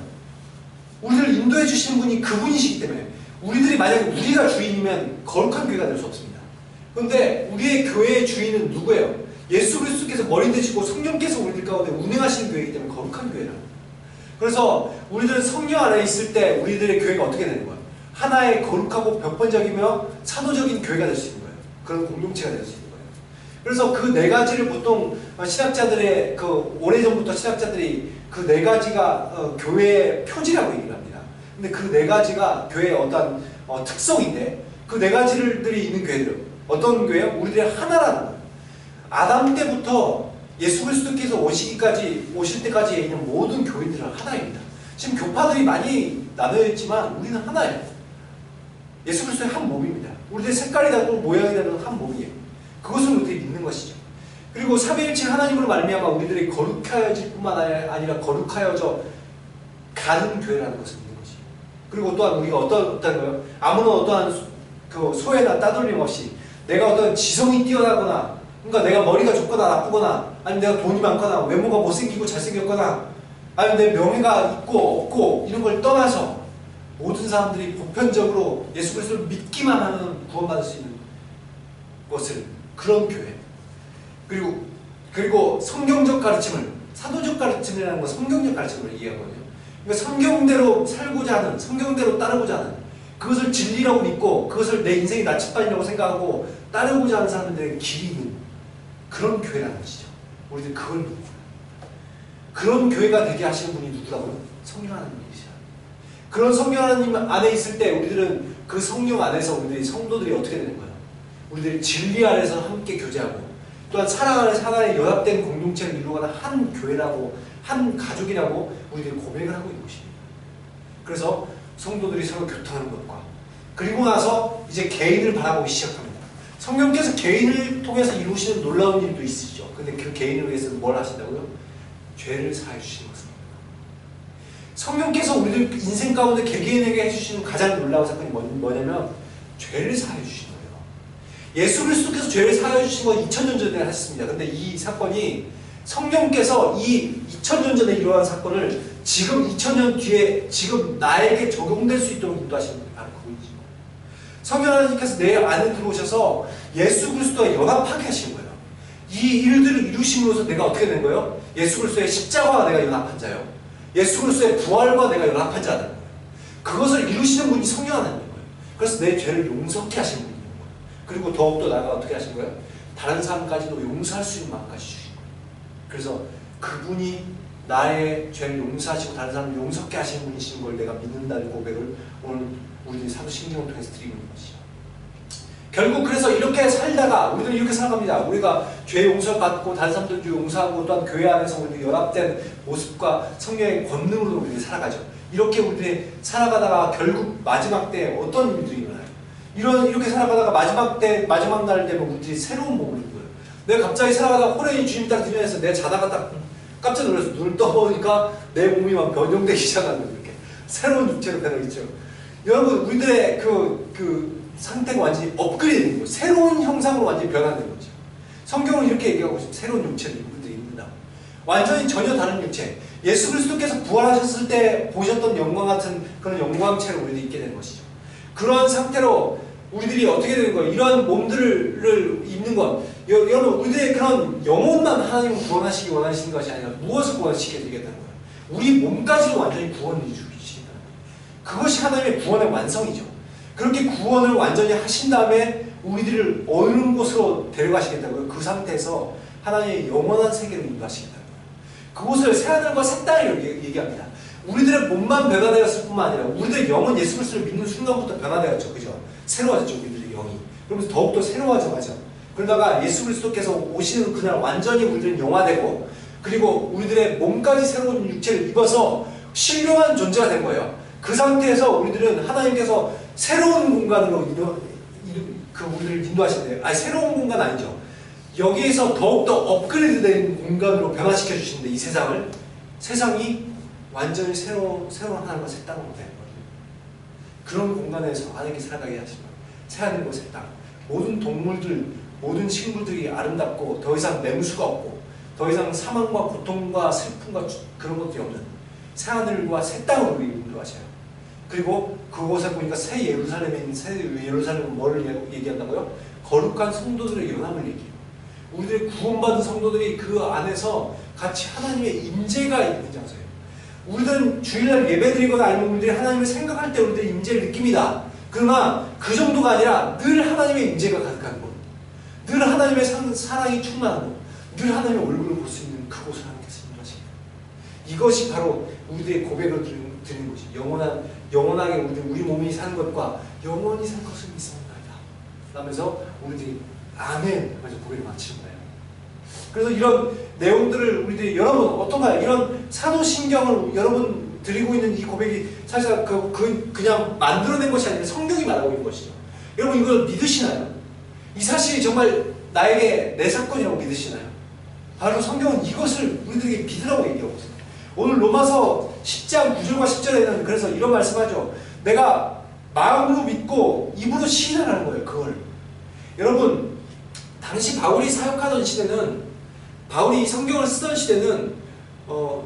우리를 인도해 주시는 분이 그분이시기 때문에, 우리들이 만약에 우리가 주인이면 거룩한 교회가 될 수 없습니다. 그런데 우리의 교회의 주인은 누구예요? 예수 그리스도께서 머리 되시고 성령께서 우리들 가운데 운행하시는 교회이기 때문에 거룩한 교회라는 거예요. 그래서 우리들은 성령 안에 있을 때 우리들의 교회가 어떻게 되는 거예요? 하나의 거룩하고 벽번적이며 사도적인 교회가 될 수 있는 거예요. 그런 공동체가 될 수 있는 거예요. 그래서 그 네 가지를 보통 신학자들의 오래전부터 신학자들이 그 네 가지가 교회의 표지라고 얘기를 합니다. 근데 그 네 가지가 교회의 어떤 특성인데, 그 네 가지들이 있는 교회들 어떤 교회요? 우리들의 하나라는 거예요. 아담 때부터 예수 그리스도께서 오실 때까지 있는 모든 교인들은 하나입니다. 지금 교파들이 많이 나눠 있지만 우리는 하나예요. 예수 그리스도의 한 몸입니다. 우리들 색깔이 다르고 모양이 다른 한 몸이에요. 그것을 우리들이 믿는 것이죠. 그리고 삼위일체 하나님으로 말미암아 우리들이 거룩하여질 뿐만 아니라 거룩하여져 가는 교회라는 것을 믿는 것이죠. 그리고 또한 우리가 어떤 거요? 아무런 어떠한 소외나 따돌림 없이 내가 어떤 지성이 뛰어나거나, 그러니까 내가 머리가 좋거나 나쁘거나, 아니면 내가 돈이 많거나 외모가 못생기고 잘생겼거나, 아니면 내 명예가 있고 없고 이런 걸 떠나서 모든 사람들이 보편적으로 예수 그리스도를 믿기만 하면 구원받을 수 있는 것을, 그런 교회. 그리고 성경적 가르침을, 사도적 가르침이라는 건 성경적 가르침을 이해하거든요. 그러니까 성경대로 살고자 하는, 성경대로 따르고자 하는, 그것을 진리라고 믿고 그것을 내 인생의 나침반이라고 생각하고 따르고자 하는 사람들에게 길이 있는 그런 교회라는 것이죠. 우리들 그걸 믿는 거예요. 그런 교회가 되게 하시는 분이 누구라고요? 성령 하나님이시죠. 그런 성령 하나님 안에 있을 때 우리들은 그 성령 안에서 우리들이 성도들이 어떻게 되는 거예요? 우리들이 진리 안에서 함께 교제하고, 또한 사랑 안에서 하나의 연합된 공동체를 이루어가는 한 교회라고, 한 가족이라고 우리들이 고백을 하고 있는 것입니다. 그래서 성도들이 서로 교통하는 것과, 그리고 나서 이제 개인을 바라보기 시작합니다. 성령께서 개인을 통해서 이루시는 놀라운 일도 있으시죠. 근데 그 개인을 위해서 뭘 하신다고요? 죄를 사해 주시는 것입니다. 성령께서 우리들 인생 가운데 개개인에게 해주시는 가장 놀라운 사건이 뭐냐면 죄를 사해 주시는 거예요. 예수 그리스도께서 죄를 사해 주신 건 2000년 전에 하셨습니다. 근데 이 사건이 성령께서 이 2000년 전에 일어난 사건을 지금 2000년 뒤에 지금 나에게 적용될 수 있도록 인도하시는 분이 바로 그분이죠. 성령 하나님께서 내 안에 들어오셔서 예수 그리스도와 연합하게 하신 거예요. 이 일들을 이루심으로써 내가 어떻게 된 거예요? 예수 그리스도의 십자가와 내가 연합한 자요. 예수 그리스도의 부활과 내가 연합한 자라는 거예요. 그것을 이루시는 분이 성령 하나님인 거예요. 그래서 내 죄를 용서케 하시는 분인 거예요. 그리고 더욱더 나가 어떻게 하신 거예요? 다른 사람까지도 용서할 수 있는 마음까지 주신 거예요. 그래서 그분이 나의 죄를 용서하시고 다른 사람을 용서케 하시는 분이신 걸 내가 믿는다는 고백을 오늘 우리들이 사도신경을 통해서 드리고 있는 것이죠. 결국 그래서 이렇게 살다가 우리들은 이렇게 살아갑니다. 우리가 죄 용서를 받고 다른 사람들도 용서하고, 또한 교회 안에서 우리들이 연합된 모습과 성령의 권능으로 우리들이 살아가죠. 이렇게 우리들이 살아가다가 결국 마지막 때 어떤 일들이 일어나요? 이렇게 살아가다가 마지막 날 되면 우리들이 새로운 몸을 입는 거예요. 내가 갑자기 살아가다가 호련히 주님이 딱 들면서 내가 자다가 딱 깜짝 놀라서 눈을 떠보니까 내 몸이 막 변형되기 시작하는 거예요. 이렇게 새로운 육체로 변하겠죠. 여러분, 우리들의 그 상태가 완전히 업그레이드 된 거예요. 새로운 형상으로 완전히 변화된 거죠. 성경은 이렇게 얘기하고 있습니다. 새로운 육체를 우리들이 입는다. 완전히 전혀 다른 육체. 예수 그리스도께서 부활하셨을 때 보셨던 영광 같은 그런 영광체를 우리들이 입게 되는 것이죠. 그런 상태로 우리들이 어떻게 되는 거예요? 이러한 몸들을 입는 것. 여러분, 우리들의 그런 영혼만 하나님은 구원하시기 원하시는 것이 아니라 무엇을 구원시켜 드리겠다는 거예요? 우리 몸까지도 완전히 구원을 주시겠다는 거예요. 그것이 하나님의 구원의 완성이죠. 그렇게 구원을 완전히 하신 다음에 우리들을 어느 곳으로 데려가시겠다고요? 그 상태에서 하나님의 영원한 세계로 인도하시겠다는 거예요. 그곳을 새하늘과 새 땅을 얘기합니다. 우리들의 몸만 변화되었을 뿐만 아니라 우리들의 영은 예수 그리스도를 믿는 순간부터 변화되었죠. 그죠? 새로워졌죠. 우리들의 영이. 그러면서 더욱더 새로워져 가죠. 그러다가 예수 그리스도께서 오시는 그날 완전히 우리들은 영화되고, 그리고 우리들의 몸까지 새로운 육체를 입어서 신령한 존재가 된 거예요. 그 상태에서 우리들은 하나님께서 새로운 공간으로 우리를 인도하신대요. 아니, 새로운 공간 아니죠. 여기에서 더욱더 업그레이드된 공간으로 변화시켜 주시는데, 이 세상이 완전히 새로운 하나님과 새 땅으로 된 거예요. 그런 공간에서 하나님께 살아가게 하시면 새하늘과 새 땅, 모든 동물들, 모든 식물들이 아름답고 더 이상 맹수가 없고 더 이상 사망과 고통과 슬픔과 그런 것들이 없는 새하늘과 새 땅을 인도하셔요. 그리고 그곳에 보니까 새 예루살렘에 있는 새 예루살렘은 뭐를 얘기한다고요? 거룩한 성도들의 일어남을 얘기해요. 우리들의 구원받은 성도들이 그 안에서 같이 하나님의 임재가 있는 장소예요. 우리들은 주일날 예배드리거나 아니면 우리들이 하나님을 생각할 때 우리들의 임재를 느낍니다. 그러나 그 정도가 아니라 늘 하나님의 임재가 가득한 곳, 늘 하나님의 사랑이 충만한 곳, 늘 하나님의 얼굴을 볼 수 있는 그곳을 하나님께서 인도하십니다. 이것이 바로 우리들의 고백을 드리는 것이 영원하게 우리 몸이 사는 것과 영원히 살 것을 믿습니다. 라면서 우리들이 아멘 하면서 고백을 마치는 거예요. 그래서 이런 내용들을 우리들이 여러분 어떤가요? 이런 사도신경을 여러분 드리고 있는 이 고백이 사실 그냥 만들어낸 것이 아니라 성경이 말하고 있는 것이죠. 여러분 이걸 믿으시나요? 이 사실이 정말 나에게 내 사건이라고 믿으시나요? 바로 성경은 이것을 우리들에게 믿으라고 얘기하고 있어요. 오늘 로마서 10장 9절과 10절에는 그래서 이런 말씀하죠. 내가 마음으로 믿고 입으로 시인하라는 거예요. 그걸. 여러분 당시 바울이 사역하던 시대는, 바울이 성경을 쓰던 시대는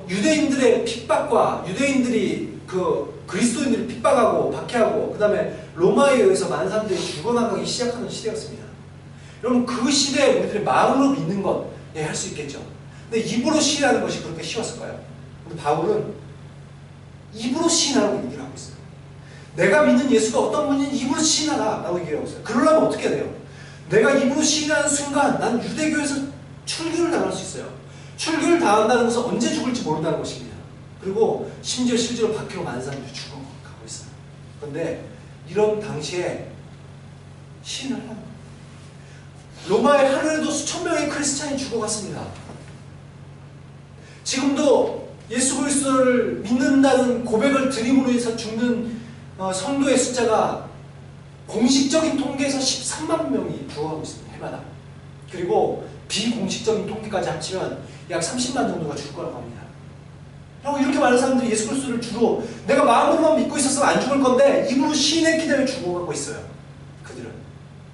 유대인들의 핍박과 유대인들이 그리스도인들을 핍박하고 박해하고 그 다음에 로마에 의해서 많은 사람들이 죽어나가기 시작하는 시대였습니다. 여러분 그 시대에 우리들이 마음으로 믿는 것 할 수 있겠죠. 근데 입으로 시인하는 것이 그렇게 쉬웠을까요? 근데 바울은 입으로 시인하라고 얘기를 하고 있어요. 내가 믿는 예수가 어떤 분인지 입으로 시인하라 라고 얘기를 하고 있어요. 그러려면 어떻게 해야 돼요? 내가 입으로 시인하는 순간 난 유대교에서 출교를 당할 수 있어요. 출교를 당한다는 것은 언제 죽을지 모른다는 것입니다. 그리고 심지어 실제로 박해로 많은 사람들이 죽어가고 있어요. 그런데 이런 당시에 시인을 하는 거예요. 로마의 하루에도 수천 명의 크리스찬이 죽어갔습니다. 지금도 예수 그리스도를 믿는다는 고백을 드림으로 해서 죽는 성도의 숫자가 공식적인 통계에서 13만 명이 죽어가고 있습니다. 해마다. 그리고 비공식적인 통계까지 합치면 약 30만 정도가 죽을 거라고 합니다. 이렇게 많은 사람들이 예수 그리스도를 주로 내가 마음으로만 믿고 있었으면 안 죽을 건데 입으로 시인했기 때문에 죽어가고 있어요. 그들은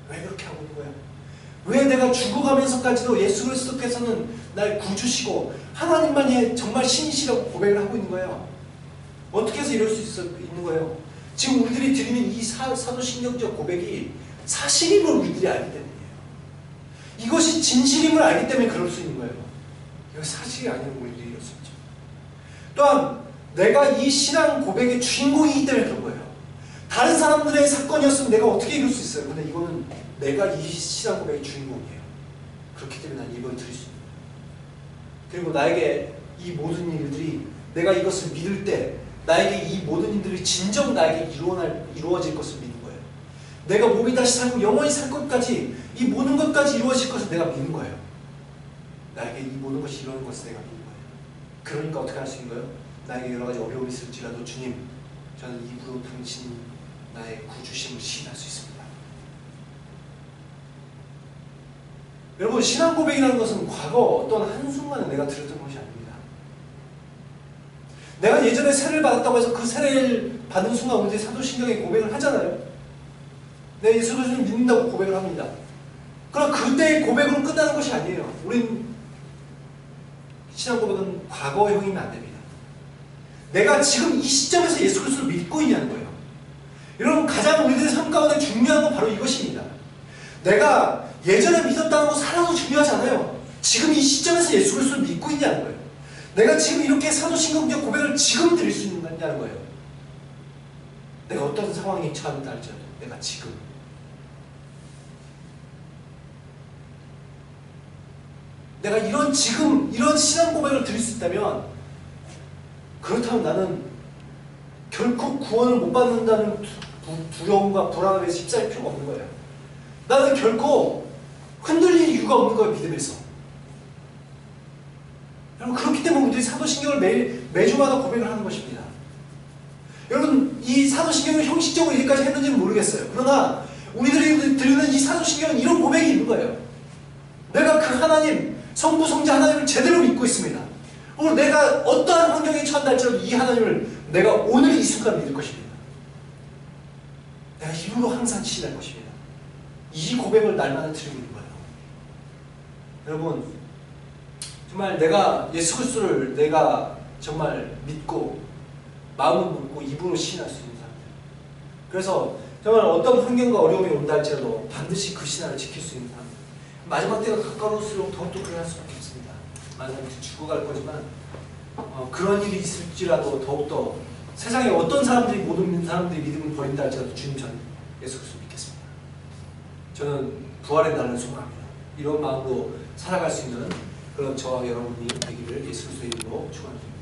왜 그렇게 하고 있는 거예요? 왜 내가 죽어가면서까지도 예수 그리스도께서는 날 구주시고 하나님만이 정말 신이시라고 고백을 하고 있는 거예요? 어떻게 해서 이럴 수 있는 거예요? 지금 우리들이 드리는 이 사도신경적 고백이 사실임을 우리들이 알기 때문이에요. 이것이 진실임을 알기 때문에 그럴 수 있는 거예요. 이것이 사실이 아니면 우리들이 이럴 수 있죠. 또한 내가 이 신앙 고백의 주인공이기 때문에 그런 거예요. 다른 사람들의 사건이었으면 내가 어떻게 이룰 수 있어요? 근데 이거는 내가 이 신앙 고백의 주인공이에요. 그렇기 때문에 난 이걸 드릴 수 있는 거예요. 그리고 나에게 이 모든 일들이 내가 이것을 믿을 때 나에게 이 모든 일들이 진정 나에게 이루어질 것을 믿는 거예요. 내가 몸이 다시 살고 영원히 살 것까지 이 모든 것까지 이루어질 것을 내가 믿는 거예요. 나에게 이 모든 것이 이루어질 것을 내가 믿는 거예요. 그러니까 어떻게 할 수 있는 거예요? 나에게 여러 가지 어려움이 있을지라도 주님, 저는 입으로 당신이 나의 구주심을 시인할 수 있습니다. 여러분 신앙 고백이라는 것은 과거 어떤 한순간에 내가 들었던 것이 아닙니다. 내가 예전에 세례를 받았다고 해서 그 세례를 받은 순간 우리 사도신경에 고백을 하잖아요. 내가 예수 그리스도를 믿는다고 고백을 합니다. 그러나 그때의 고백으로 끝나는 것이 아니에요. 우린 신앙 고백은 과거형이면 안 됩니다. 내가 지금 이 시점에서 예수 그리스도를 믿고 있냐는 거예요. 여러분 가장 우리들의 삶 가운데 중요한 건 바로 이것입니다. 내가 예전에 믿었다는 것은 하나도 중요하지 않아요. 지금 이 시점에서 예수 그리스도를 믿고 있냐는 거예요. 내가 지금 이렇게 사도신경적 고백을 지금 드릴 수 있느냐는 거예요. 내가 어떤 상황에 처한다 할지라도 내가 지금 내가 지금 이런 신앙 고백을 드릴 수 있다면 그렇다면 나는 결코 구원을 못 받는다는 두려움과 불안함에 휩싸일 필요가 없는 거예요. 나는 결코 흔들릴 이유가 없는 거예요. 믿음에서. 여러분 그렇기 때문에 우리들이 사도신경을 매주마다 고백을 하는 것입니다. 여러분 이 사도신경을 형식적으로 이렇게까지 했는지는 모르겠어요. 그러나 우리들이 드리는 이 사도신경은 이런 고백이 있는 거예요. 내가 그 하나님, 성부, 성자 하나님을 제대로 믿고 있습니다. 오늘 내가 어떠한 환경에 처한다 할지라도 이 하나님을 내가 오늘 이 순간 믿을 것입니다. 내가 이루로 항상 신할 것입니다. 이 고백을 날마다 드리고 있는 거예요. 여러분, 정말 내가 예수 그리스도를 내가 정말 믿고 마음을 먹고 입으로 신할 수 있는 사람들. 그래서 정말 어떤 환경과 어려움이 온다 할지라도 반드시 그 신앙을 지킬 수 있는 사람들. 마지막 때가 가까울수록 더욱더 그래야 할 수밖에 없습니다. 만약 죽어갈 거지만 그런 일이 있을지라도 더욱더 세상에 어떤 사람들이 못 믿는 사람들이 믿음을 버린다 할지라도 주님 저는 예수 그리스도 믿겠습니다. 저는 부활의 날을 소망합니다. 이런 마음으로 살아갈 수 있는 그런 저와 여러분이 되기를 예수 그리스도의 이름으로 축원합니다.